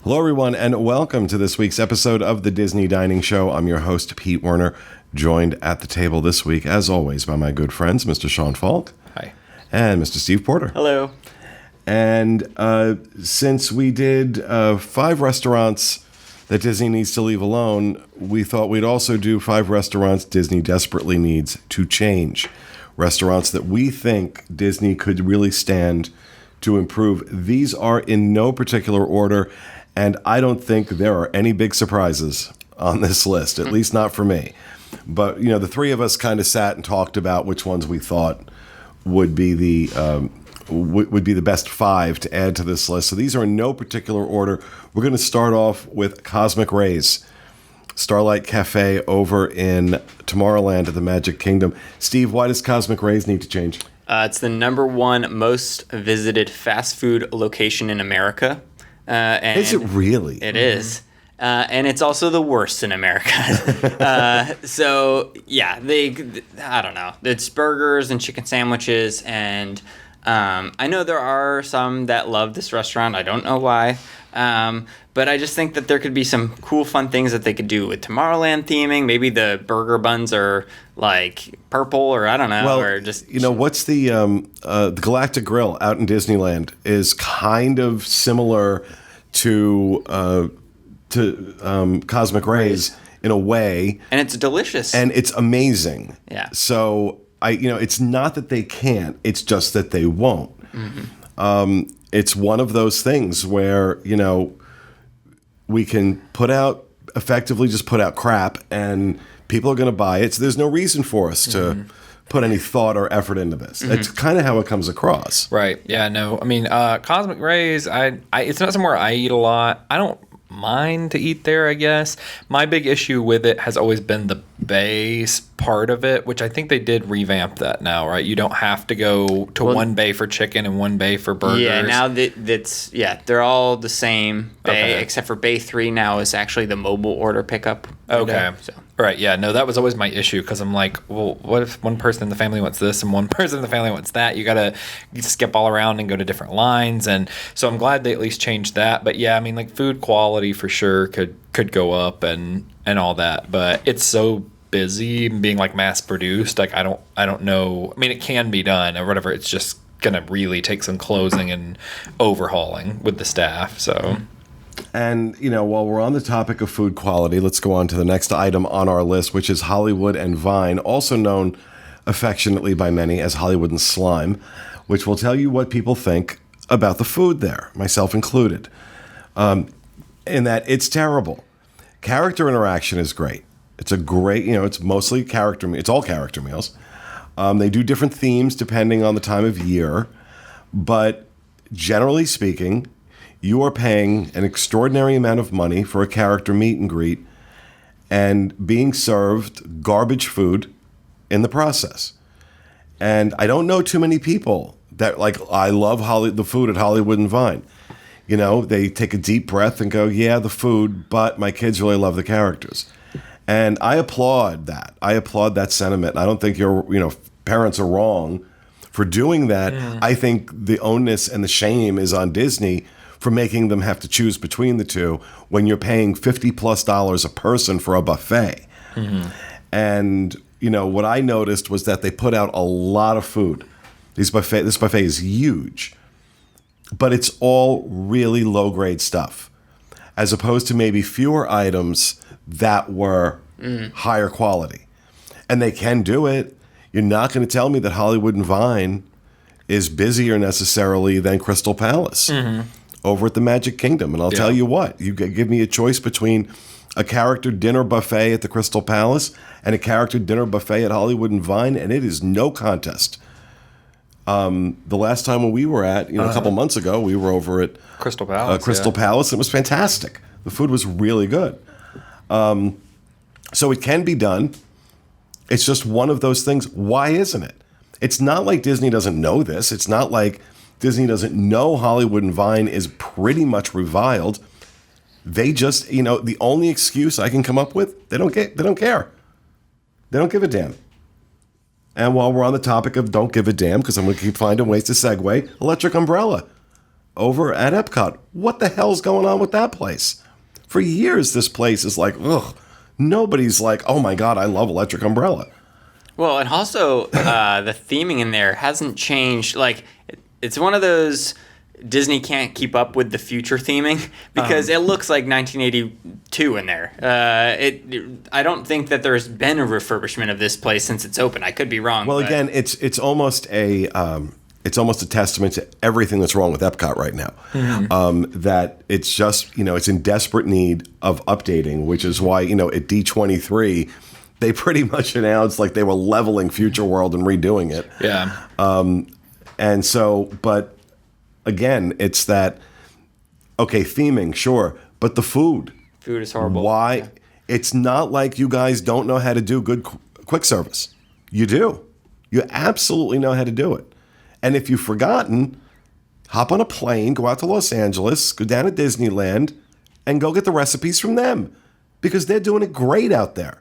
Hello, everyone, and welcome to this week's episode of the Disney Dining Show. I'm your host, Pete Werner, joined at the table this week, as always, by my good friends, Mr. Sean Falk. Hi. And Mr. Steve Porter. Hello. And since we did 5 restaurants that Disney needs to leave alone, we thought we'd also do 5 restaurants Disney desperately needs to change. Restaurants that we think Disney could really stand to improve. These are in no particular order, and I don't think there are any big surprises on this list, at least not for me. But, you know, the three of us kind of sat and talked about which ones we thought would be the best 5 to add to this list. So these are in no particular order. We're going to start off with Cosmic Rays, Starlight Cafe over in Tomorrowland at the Magic Kingdom. Steve, why does Cosmic Rays need to change? It's the #1 most visited fast food location in America. And is it really? It is. And it's also the worst in America. So, yeah, I don't know. It's burgers and chicken sandwiches. And I know there are some that love this restaurant. I don't know why. But I just think that there could be some cool, fun things that they could do with Tomorrowland theming. Maybe the burger buns are like purple, or I don't know. Well, or just, you know, what's the Galactic Grill out in Disneyland is kind of similar to Cosmic Rays in a way, and it's delicious and it's amazing. Yeah. So it's not that they can't; it's just that they won't. Mm-hmm. It's one of those things where we can effectively just put out crap, and people are going to buy it. So there's no reason for us to put any thought or effort into this. It's kind of how it comes across. Right. Yeah, no. I mean, Cosmic Rays, it's not somewhere I eat a lot. I don't mind to eat there, I guess. My big issue with it has always been the base part of it, which I think they did revamp that now, right? You don't have to go to one bay for chicken and one bay for burgers. Yeah, now they're all the same bay, except for bay 3 now is actually the mobile order pickup window. Okay. So. Right, yeah, no, that was always my issue, because I'm like, well, what if one person in the family wants this and one person in the family wants that? You got to skip all around and go to different lines, and so I'm glad they at least changed that. But yeah, I mean, like, food quality for sure could go up and all that, but it's so busy being like mass produced. Like, I don't know. I mean, it can be done or whatever. It's just gonna really take some closing and overhauling with the staff. So. And, while we're on the topic of food quality, let's go on to the next item on our list, which is Hollywood and Vine, also known affectionately by many as Hollywood and Slime, which will tell you what people think about the food there, myself included, in that it's terrible. Character interaction is great. It's a great, it's mostly it's all character meals. They do different themes depending on the time of year, but generally speaking, you are paying an extraordinary amount of money for a character meet and greet and being served garbage food in the process. And I don't know too many people that, I love the food at Hollywood and Vine. They take a deep breath and go, yeah, the food, but my kids really love the characters. And I applaud that. I applaud that sentiment. I don't think your parents are wrong for doing that. I think the onus and the shame is on Disney for making them have to choose between the two when you're paying $50+ a person for a buffet. Mm-hmm. And, what I noticed was that they put out a lot of food. This buffet is huge, but it's all really low-grade stuff, as opposed to maybe fewer items that were higher quality. And they can do it. You're not going to tell me that Hollywood and Vine is busier necessarily than Crystal Palace. Mm-hmm. Over at the Magic Kingdom. And I'll tell you what, you give me a choice between a character dinner buffet at the Crystal Palace and a character dinner buffet at Hollywood and Vine, and it is no contest. The last time when we were at, a couple months ago, we were over at Crystal Palace. Palace. It was fantastic. The food was really good. So it can be done. It's just one of those things. Why isn't it? It's not like Disney doesn't know this. It's not like Disney doesn't know Hollywood and Vine is pretty much reviled. They just, the only excuse I can come up with, they don't care. They don't give a damn. And while we're on the topic of don't give a damn, because I'm going to keep finding ways to segue, Electric Umbrella. over at Epcot. What the hell's going on with that place? For years, this place is like, ugh. Nobody's like, oh my God, I love Electric Umbrella. Well, and also the theming in there hasn't changed. Like, it's one of those Disney can't keep up with the future theming because it looks like 1982 in there. I don't think that there's been a refurbishment of this place since it's open. I could be wrong. Well, again, it's almost a testament to everything that's wrong with Epcot right now. That it's just, it's in desperate need of updating, which is why, at D23, they pretty much announced like they were leveling Future World and redoing it. Yeah. And so, but again, it's that, okay, theming, sure, but the food. Food is horrible. Why? Yeah. It's not like you guys don't know how to do good quick service. You do. You absolutely know how to do it. And if you've forgotten, hop on a plane, go out to Los Angeles, go down to Disneyland, and go get the recipes from them because they're doing it great out there.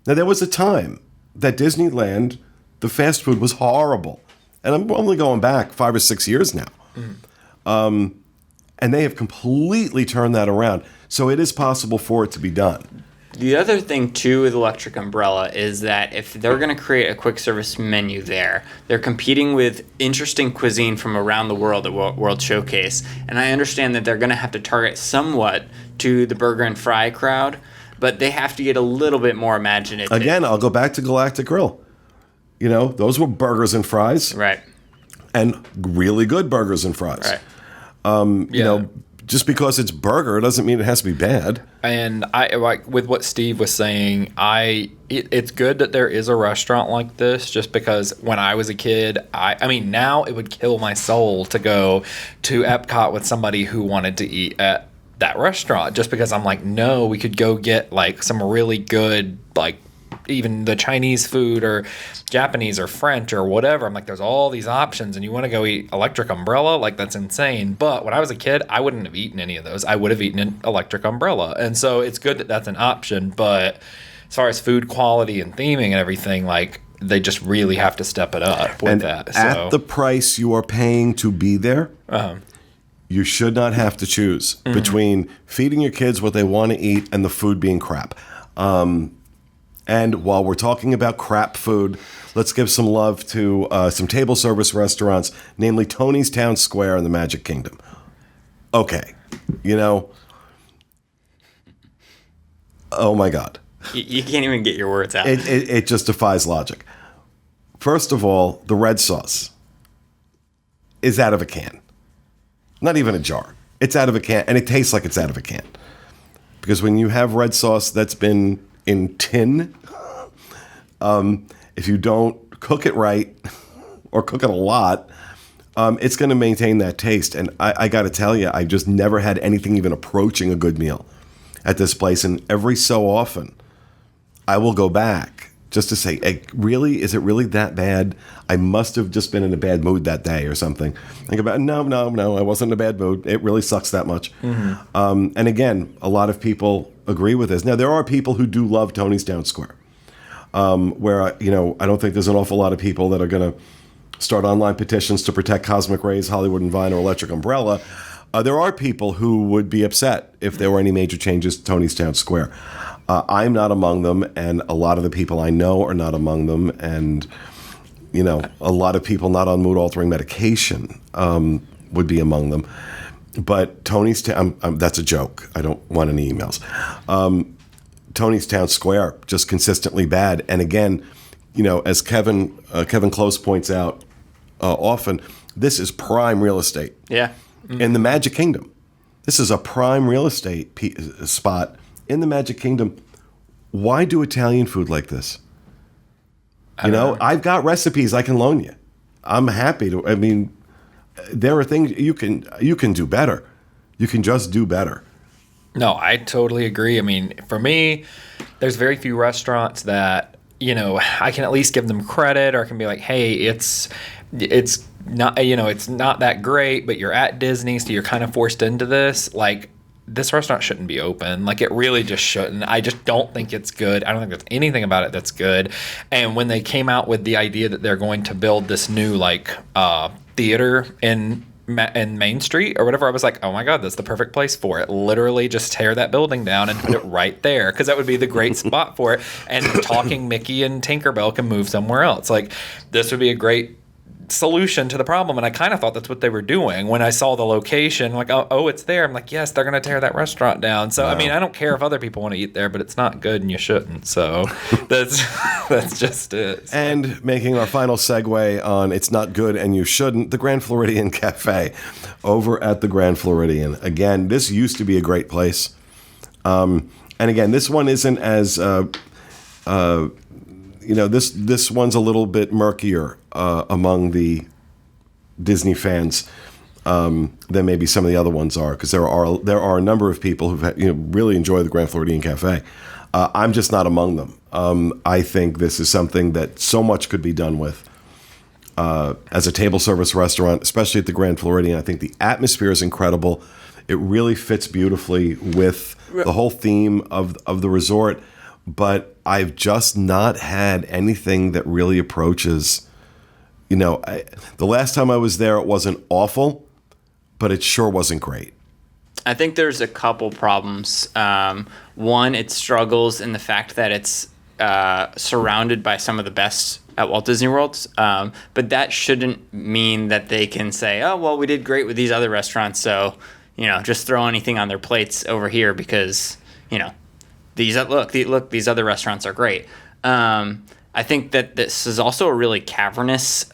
Now, there was a time that Disneyland, the fast food was horrible. And I'm only going back 5 or 6 years now. And they have completely turned that around. So it is possible for it to be done. The other thing, too, with Electric Umbrella is that if they're going to create a quick service menu there, they're competing with interesting cuisine from around the world at World Showcase. And I understand that they're going to have to target somewhat to the burger and fry crowd, but they have to get a little bit more imaginative. Again, I'll go back to Galactic Grill. Those were burgers and fries. Right. And really good burgers and fries. Right. Just because it's burger doesn't mean it has to be bad. And I like with what Steve was saying, it's good that there is a restaurant like this just because when I was a kid, I mean now it would kill my soul to go to Epcot with somebody who wanted to eat at that restaurant just because I'm like, no, we could go get like some really good like even the Chinese food or Japanese or French or whatever. I'm like, there's all these options and you want to go eat Electric Umbrella? Like, that's insane. But when I was a kid, I wouldn't have eaten any of those. I would have eaten an Electric Umbrella. And so it's good that that's an option. But as far as food quality and theming and everything, like, they just really have to step it up with that. At the price you are paying to be there, you should not have to choose between feeding your kids what they want to eat and the food being crap. And while we're talking about crap food, let's give some love to some table service restaurants, namely Tony's Town Square in the Magic Kingdom. Okay, oh my God. You can't even get your words out. It just defies logic. First of all, the red sauce is out of a can. Not even a jar. It's out of a can, and it tastes like it's out of a can. Because when you have red sauce that's been in tin, if you don't cook it right or cook it a lot, it's going to maintain that taste. And I got to tell you, I just never had anything even approaching a good meal at this place. And every so often, I will go back just to say, hey, really, is it really that bad? I must have just been in a bad mood that day or something. Think about, no, I wasn't in a bad mood. It really sucks that much. And again, a lot of people agree with this. Now, there are people who do love Tony's Town Square, where, I don't think there's an awful lot of people that are going to start online petitions to protect Cosmic Rays, Hollywood and Vine, or Electric Umbrella. There are people who would be upset if there were any major changes to Tony's Town Square. I'm not among them, and a lot of the people I know are not among them, and a lot of people not on mood-altering medication would be among them. But Tony's Town, that's a joke. I don't want any emails. Tony's Town Square, just consistently bad. And again, as Kevin Close points out often, this is prime real estate. Yeah. In the Magic Kingdom. This is a prime real estate spot in the Magic Kingdom. Why do Italian food like this? I've got recipes I can loan you. I'm happy to. I mean, there are things you can do better. You can just do better. No, I totally agree. I mean, for me, there's very few restaurants that, I can at least give them credit, or I can be like, hey, it's not, it's not that great, but you're at Disney, so you're kind of forced into this. Like, this restaurant shouldn't be open. Like, it really just shouldn't. I just don't think it's good. I don't think there's anything about it that's good. And when they came out with the idea that they're going to build this new, theater in in Main Street or whatever, I was like, oh my God, that's the perfect place for it. Literally just tear that building down and put it right there, because that would be the great spot for it. And Talking Mickey and Tinkerbell can move somewhere else. Like, this would be a great solution to the problem. And I kind of thought that's what they were doing when I saw the location. Like, oh, it's there. I'm like, yes, they're going to tear that restaurant down. So, I mean, I don't care if other people want to eat there, but it's not good and you shouldn't. So that's just it. So. And making our final segue on it's not good and you shouldn't, the Grand Floridian Cafe over at the Grand Floridian. Again, this used to be a great place. And again, this one isn't as... this one's a little bit murkier among the Disney fans than maybe some of the other ones are, because there are a number of people who've really enjoy the Grand Floridian Cafe. I'm just not among them. I think this is something that so much could be done with as a table service restaurant, especially at the Grand Floridian. I think the atmosphere is incredible. It really fits beautifully with the whole theme of the resort. But I've just not had anything that really approaches, the last time I was there, it wasn't awful, but it sure wasn't great. I think there's a couple problems. One, it struggles in the fact that it's surrounded by some of the best at Walt Disney World. But that shouldn't mean that they can say, oh, well, we did great with these other restaurants, so, just throw anything on their plates over here because, these other restaurants are great. I think that this is also a really cavernous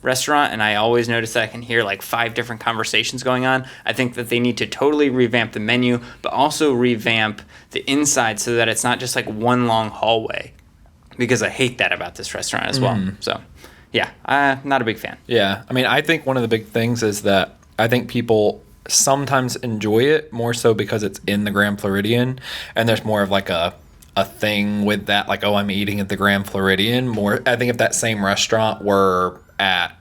restaurant, and I always notice that I can hear like 5 different conversations going on. I think that they need to totally revamp the menu, but also revamp the inside so that it's not just like one long hallway, because I hate that about this restaurant as well. So, yeah, I'm not a big fan. Yeah, I mean, I think one of the big things is that I think people sometimes enjoy it more so because it's in the Grand Floridian, and there's more of like a thing with that, like, oh, I'm eating at the Grand Floridian. More, I think if that same restaurant were at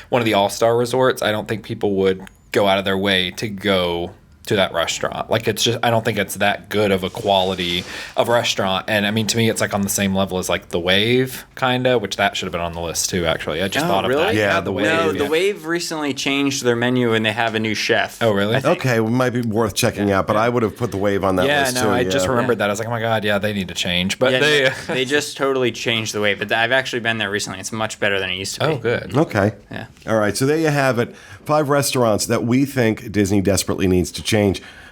one of the All-Star resorts, I don't think people would go out of their way to go to that restaurant. Like, it's just, I don't think it's that good of a quality of restaurant. And I mean, to me, it's like on the same level as like the Wave, kind of, which that should have been on the list too, actually. I just thought of that. Yeah, the Wave. No, the Wave recently changed their menu and they have a new chef. Oh, really? Okay, well, it might be worth checking out, but I would have put the Wave on that list too. I just remembered that. I was like, oh my God, yeah, they need to change. But they just totally changed the Wave. But I've actually been there recently. It's much better than it used to be. Oh, good. Okay. Yeah. All right, so there you have it. 5 restaurants that we think Disney desperately needs to change.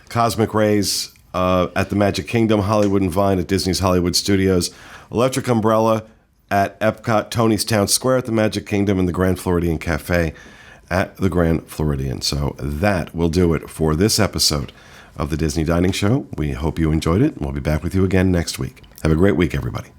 Cosmic Rays at the Magic Kingdom, Hollywood and Vine at Disney's Hollywood Studios, Electric Umbrella at Epcot, Tony's Town Square at the Magic Kingdom, and the Grand Floridian Cafe at the Grand Floridian. So that will do it for this episode of the Disney Dining Show. We hope you enjoyed it, and we'll be back with you again next week. Have a great week, everybody.